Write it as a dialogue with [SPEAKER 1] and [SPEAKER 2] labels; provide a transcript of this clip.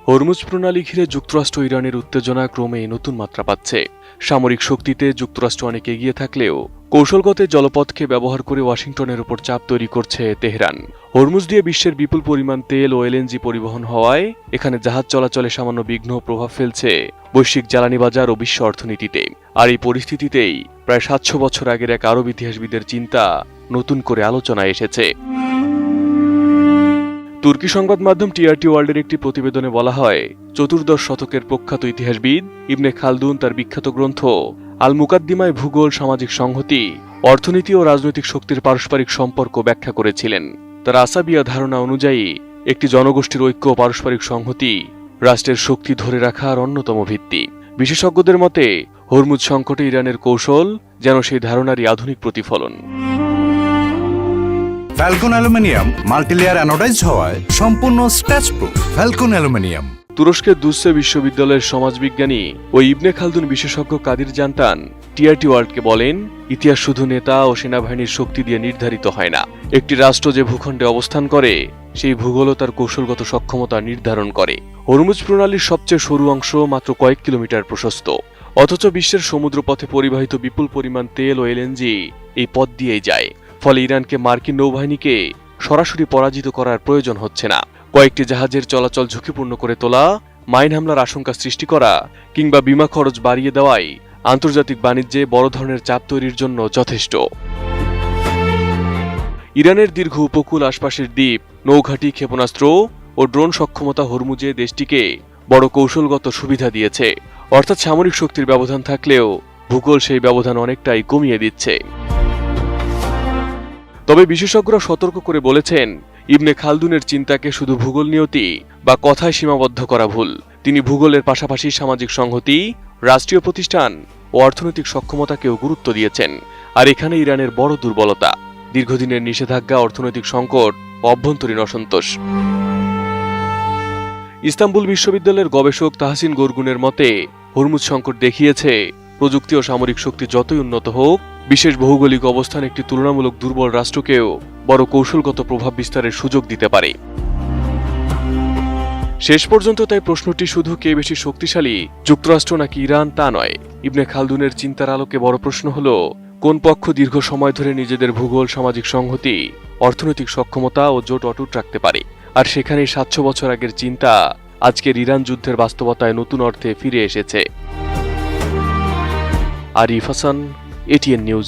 [SPEAKER 1] Hormuz প্রণালী ঘিরে যুক্তরাষ্ট্র ইরানের উত্তেজনা ক্রমে নতুন মাত্রা পাচ্ছে। সামরিক শক্তিতে যুক্তরাষ্ট্র অনেক এগিয়ে থাকলেও কৌশলগত জলপথকে ব্যবহার করে ওয়াশিংটনের উপর চাপ তৈরি করছে তেহরান। হরমুজ দিয়ে বিশ্বের বিপুল পরিমাণ তেল ও এলএনজি পরিবহন হওয়ায় এখানে জাহাজ চলাচলে সামান্য বিঘ্ন প্রভাব ফেলছে বৈশ্বিক জ্বালানি বাজার ও বিশ্ব অর্থনীতিতে। আর এই পরিস্থিতিতেই প্রায় ৭০০ বছর আগের এক আরব ইতিহাসবিদের চিন্তা নতুন করে আলোচনায় এসেছে। তুর্কি সংবাদ মাধ্যম টিআরটি ওয়ার্ল্ডের একটি প্রতিবেদনে বলা হয়, চতুর্দশ শতকের প্রখ্যাত ইতিহাসবিদ ইবনে খালদুন তার বিখ্যাত গ্রন্থ আল মুকাদ্দিমায় ভূগোল, সামাজিক সংহতি, অর্থনীতি ও রাজনৈতিক শক্তির পারস্পরিক সম্পর্ক ব্যাখ্যা করেছিলেন। তার আসাবিয়া ধারণা অনুযায়ী একটি জনগোষ্ঠীর ঐক্য ও পারস্পরিক সংহতি রাষ্ট্রের শক্তি ধরে রাখার অন্যতম ভিত্তি। বিশেষজ্ঞদের মতে হরমুজ সংকটে ইরানের কৌশল যেন সেই ধারণারই আধুনিক প্রতিফলন।
[SPEAKER 2] ফ্যালকন অ্যালুমিনিয়াম মাল্টিলেয়ার অ্যানোডাইজড হওয়ায় সম্পূর্ণ স্ক্র্যাচ প্রুফ। Falcon aluminium.
[SPEAKER 1] তুরস্কের দুসে বিশ্ববিদ্যালয়ের সমাজবিজ্ঞানী ও ইবনে খালদুন বিশেষজ্ঞ কাদির জানতান টিআরটি ওয়ার্ল্ডকে বলেন, ইতিহাস শুধু নেতা ও সেনাবাহিনীর শক্তি দিয়ে নির্ধারিত হয় না। একটি রাষ্ট্র যে ভূখণ্ডে অবস্থান করে সেই ভূগোলও তার কৌশলগত সক্ষমতা নির্ধারণ করে। হরমুজ প্রণালীর সবচেয়ে সরু অংশ মাত্র কয়েক কিলোমিটার প্রশস্ত, অথচ বিশ্বের সমুদ্রপথে পরিবাহিত বিপুল পরিমাণ তেল ও এলএনজি এই পথ দিয়েই যায়। ফলে ইরানকে মার্কিন নৌবাহিনীকে সরাসরি পরাজিত করার প্রয়োজন হচ্ছে না। কয়েকটি জাহাজের চলাচল ঝুঁকিপূর্ণ করে তোলা, মাইন হামলার আশঙ্কা সৃষ্টি করা কিংবা বিমা খরচ বাড়িয়ে দেওয়াই আন্তর্জাতিক বাণিজ্যে বড় ধরনের চাপ তৈরির জন্য যথেষ্ট। ইরানের দীর্ঘ উপকূল, আশপাশের দ্বীপ, নৌঘাঁটি, ক্ষেপণাস্ত্র ও ড্রোন সক্ষমতা হরমুজে দেশটিকে বড় কৌশলগত সুবিধা দিয়েছে। অর্থাৎ সামরিক শক্তির ব্যবধান থাকলেও ভূগোল সেই ব্যবধান অনেকটাই কমিয়ে দিচ্ছে। তবে বিশেষজ্ঞরা সতর্ক করে বলেছেন, ইবনে খালদুনের চিন্তাকে শুধু ভূগোল নিয়তি বা কথায় সীমাবদ্ধ করা ভুল। তিনি ভূগোলের পাশাপাশি সামাজিক সংহতি, রাষ্ট্রীয় প্রতিষ্ঠান ও অর্থনৈতিক সক্ষমতাকেও গুরুত্ব দিয়েছেন। আর এখানে ইরানের বড় দুর্বলতা, দীর্ঘদিনের নিষেধাজ্ঞা, অর্থনৈতিক সংকট ও অভ্যন্তরীণ অসন্তোষ। ইস্তাম্বুল বিশ্ববিদ্যালয়ের গবেষক তাহসিন গরগুনের মতে, হরমুজ সংকট দেখিয়েছে প্রযুক্তি ও সামরিক শক্তি যতই উন্নত হোক, বিশেষ ভৌগোলিক অবস্থান একটি তুলনামূলক দুর্বল রাষ্ট্রকেও বড় কৌশলগত প্রভাব বিস্তারের সুযোগ দিতে পারে। শেষ পর্যন্ত তাই প্রশ্নটি শুধু কে বেশি শক্তিশালী, যুক্তরাষ্ট্র নাকি ইরান, তা নয়। ইবনে খালদুনের চিন্তার আলোকে বড় প্রশ্ন হলো, কোন পক্ষ দীর্ঘ সময় ধরে নিজেদের ভূগোল, সামাজিক সংহতি, অর্থনৈতিক সক্ষমতা ও জোট অটুট রাখতে পারে। আর সেখানেই ৭০০ বছর আগের চিন্তা আজকের ইরান যুদ্ধের বাস্তবতায় নতুন অর্থে ফিরে এসেছে। Arif Hasan, ATN news.